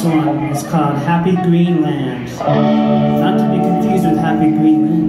one is called Happy Greenland. Not to be confused with Happy Greenland.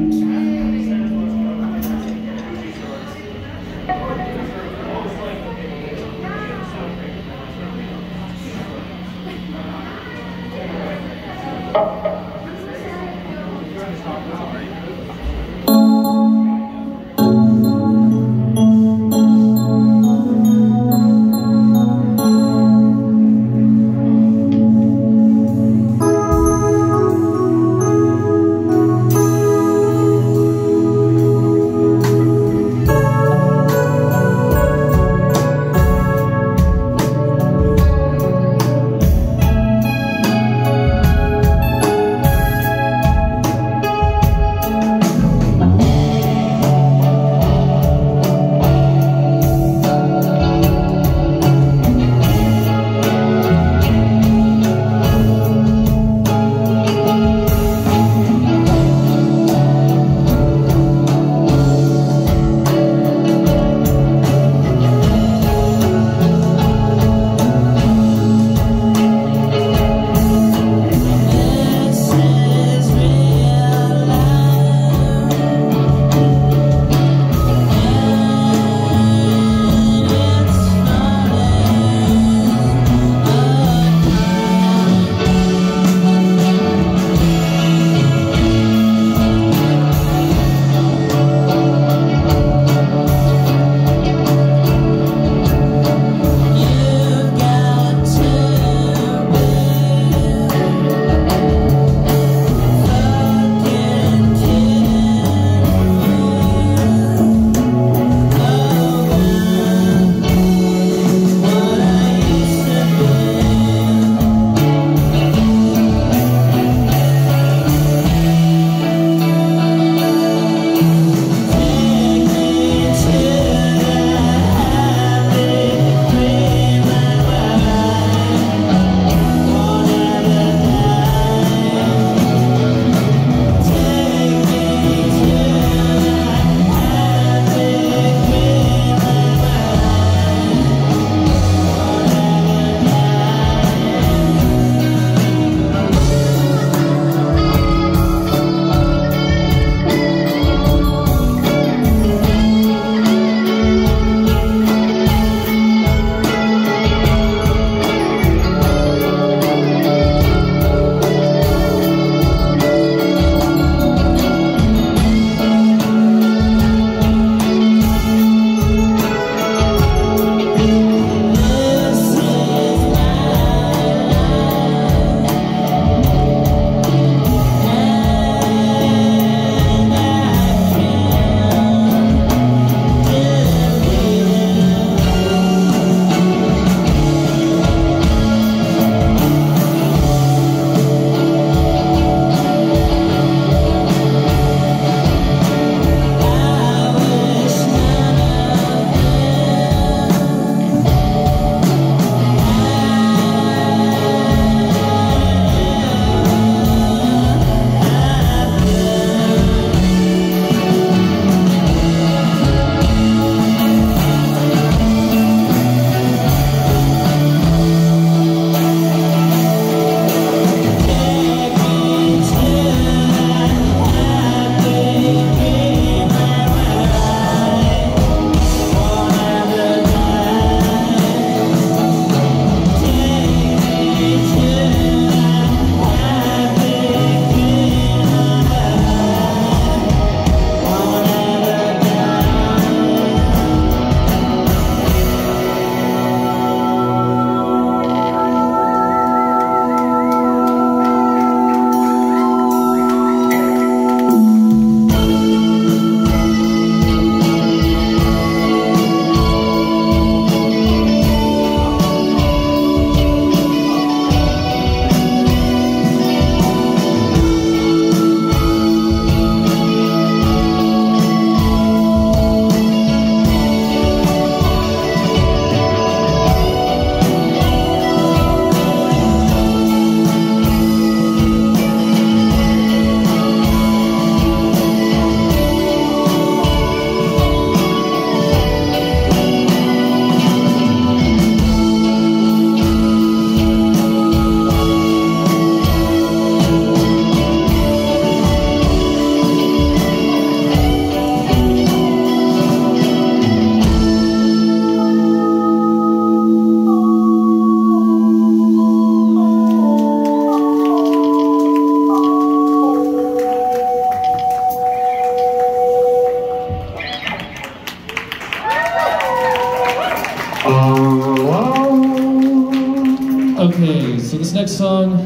Okay, so this next song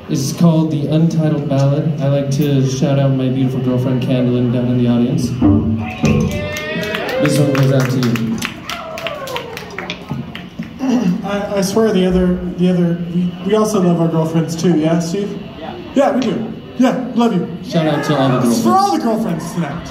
is called The Untitled Ballad. I like to shout out my beautiful girlfriend Candlin down in the audience. This one goes out to you. I swear we also love our girlfriends too, yeah, Steve? Yeah, we do. Yeah, love you. Shout out to all the girlfriends. It's for all the girlfriends tonight.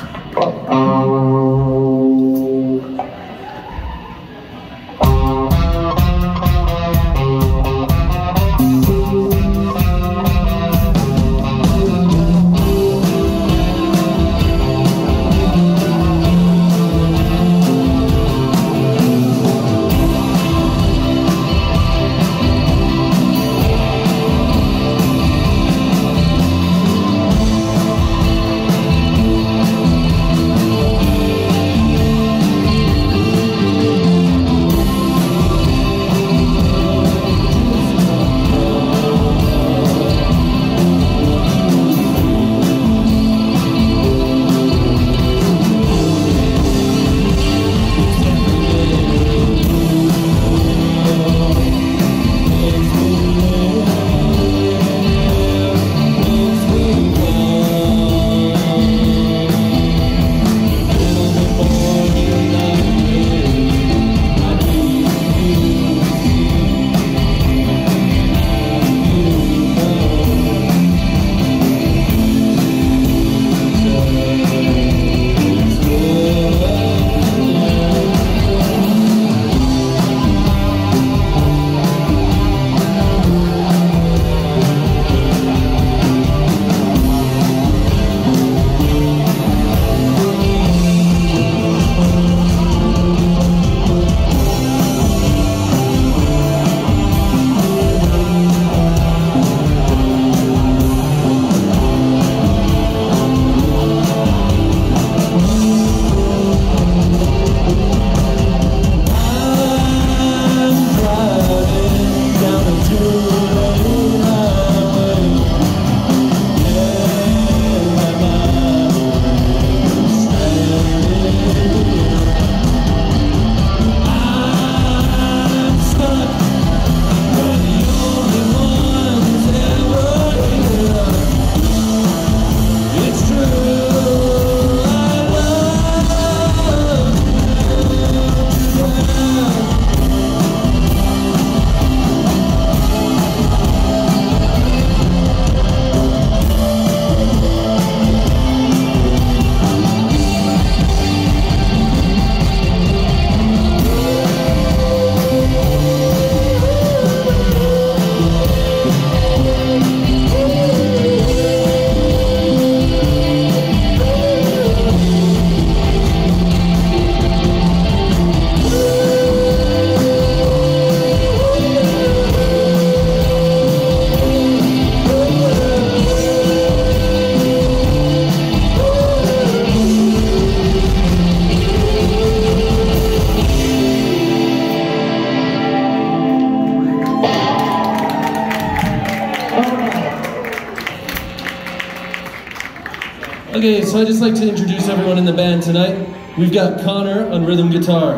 Okay, so I'd just like to introduce everyone in the band tonight. We've got Connor on rhythm guitar.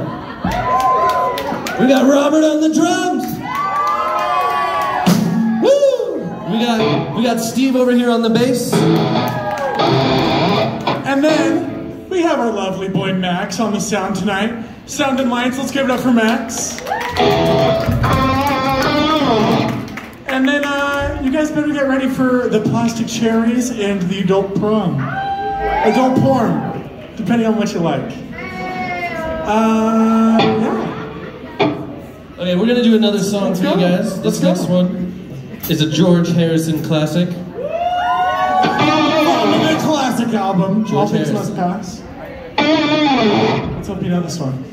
We got Robert on the drums. Woo! We got Steve over here on the bass. And then we have our lovely boy Max on the sound tonight. Sound and lights, let's give it up for Max. And then you guys better get ready for the plastic cherries and the adult prom. Adult porn, depending on what you like. Yeah. Okay, we're gonna do another song for you guys. This next one is a George Harrison classic. Oh, a classic album. All Things Must Pass. Let's hope you know this one.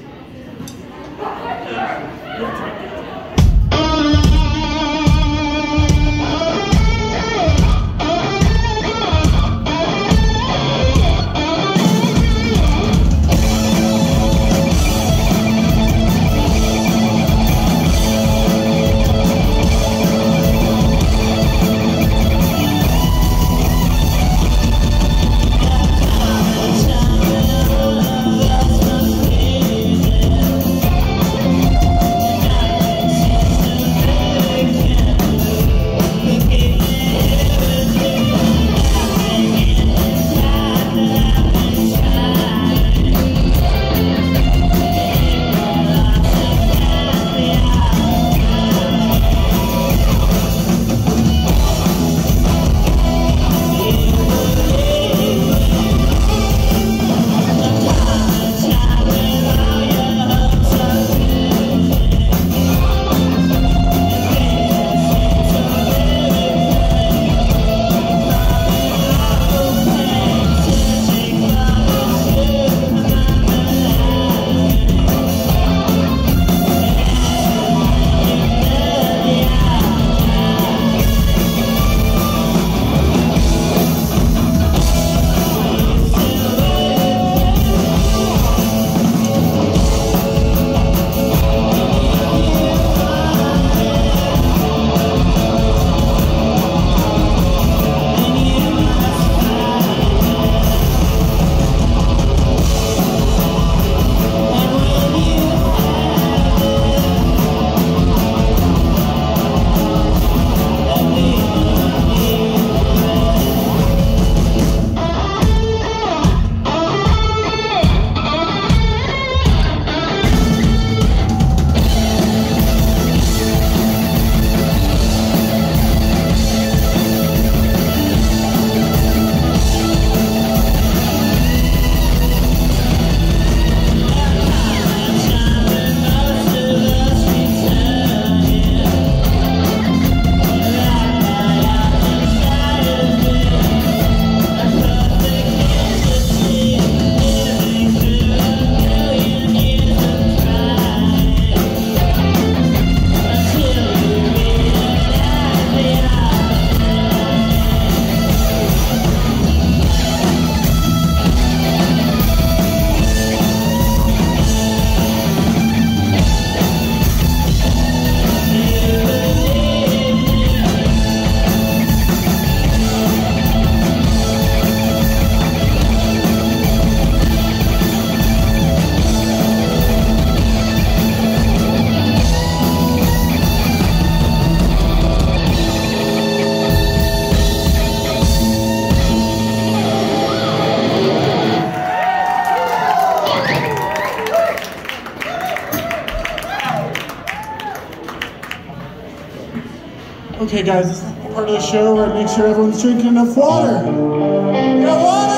Okay, guys, this is part of the show where I make sure everyone's drinking enough water. Yeah, water!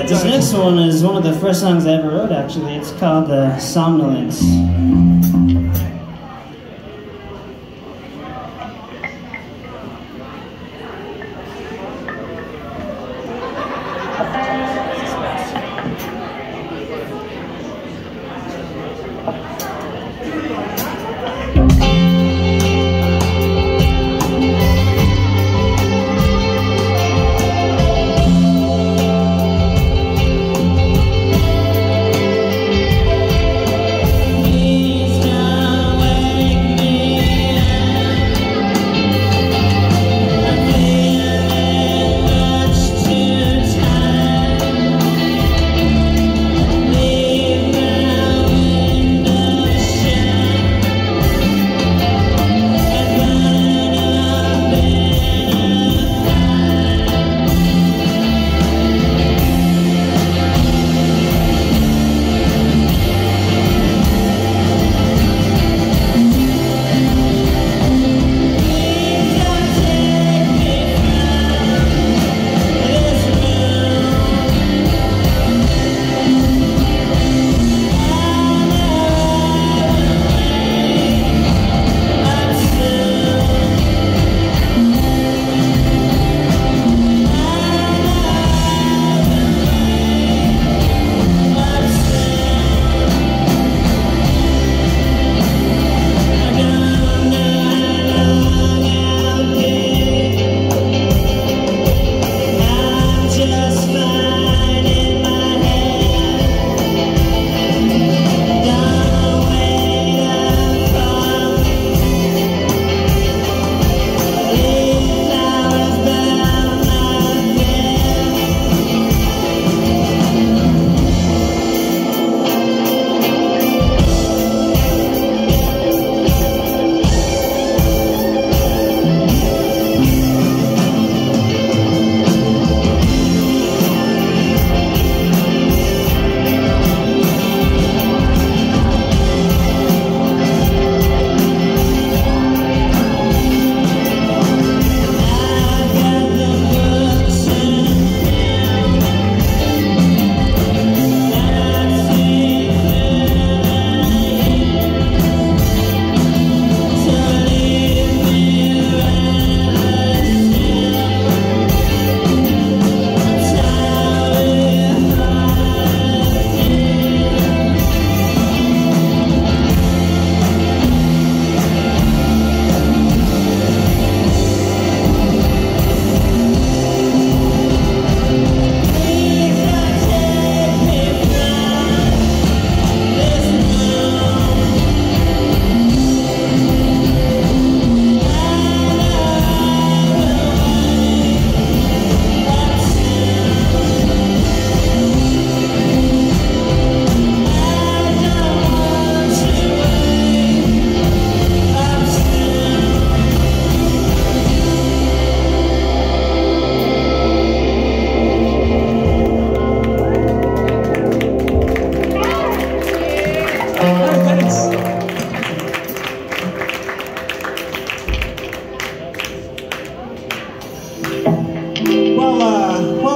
This next one is one of the first songs I ever wrote, actually. It's called Somnolence.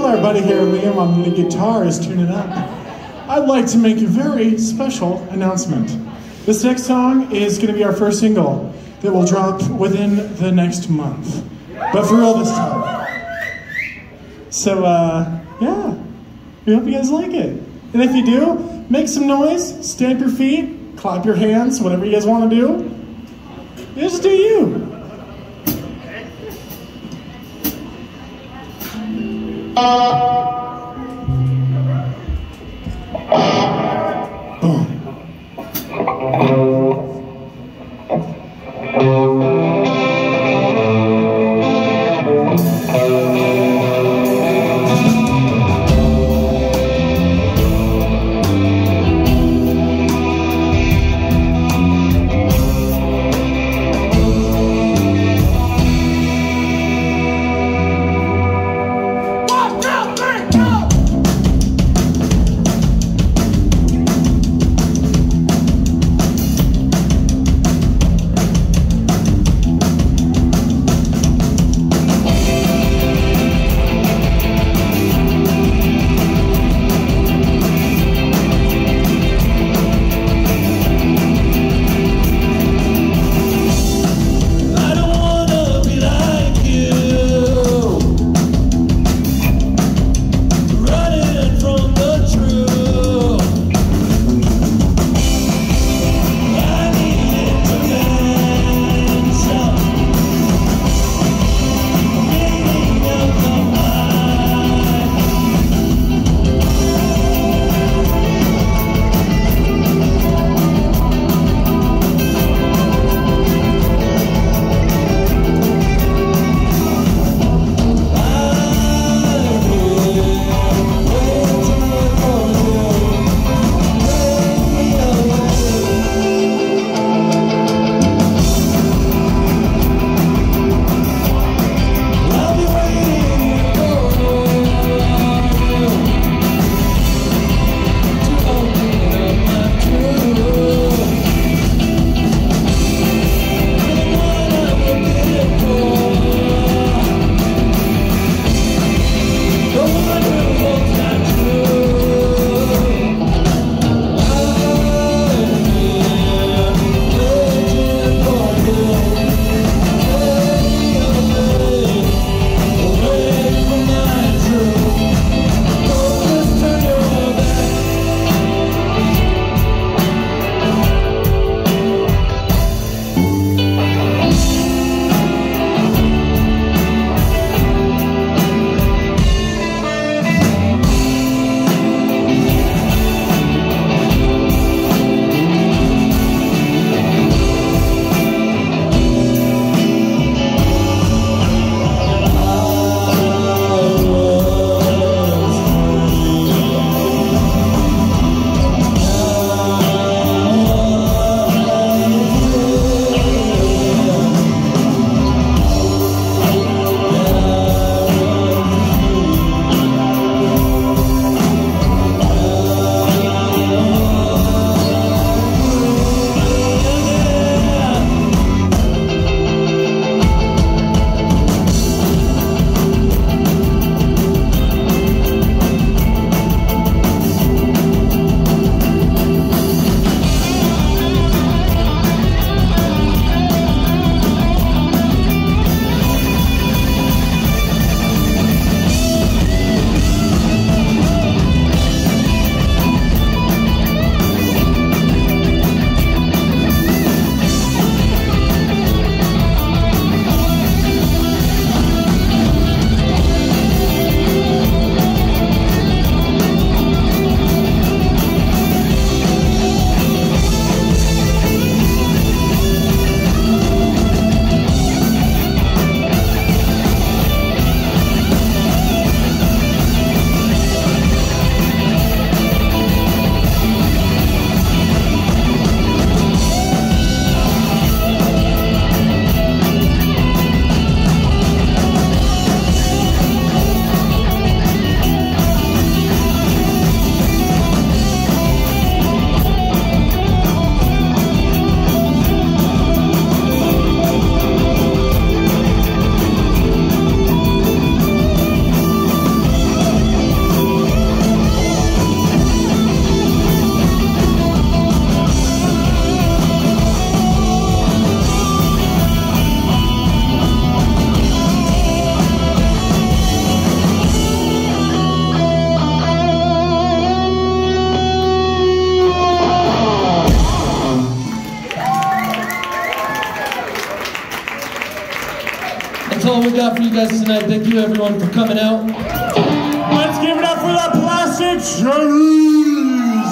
our buddy here, Liam, on the guitar is tuning up, I'd like to make a very special announcement. This next song is going to be our first single that will drop within the next month. But for real this time. So, yeah. We hope you guys like it. And if you do, make some noise, stamp your feet, clap your hands, whatever you guys want to do. Just do you. Boom. One, two, three. all we got for you guys tonight. Thank you everyone for coming out. Let's give it up for the Plastic Cherries!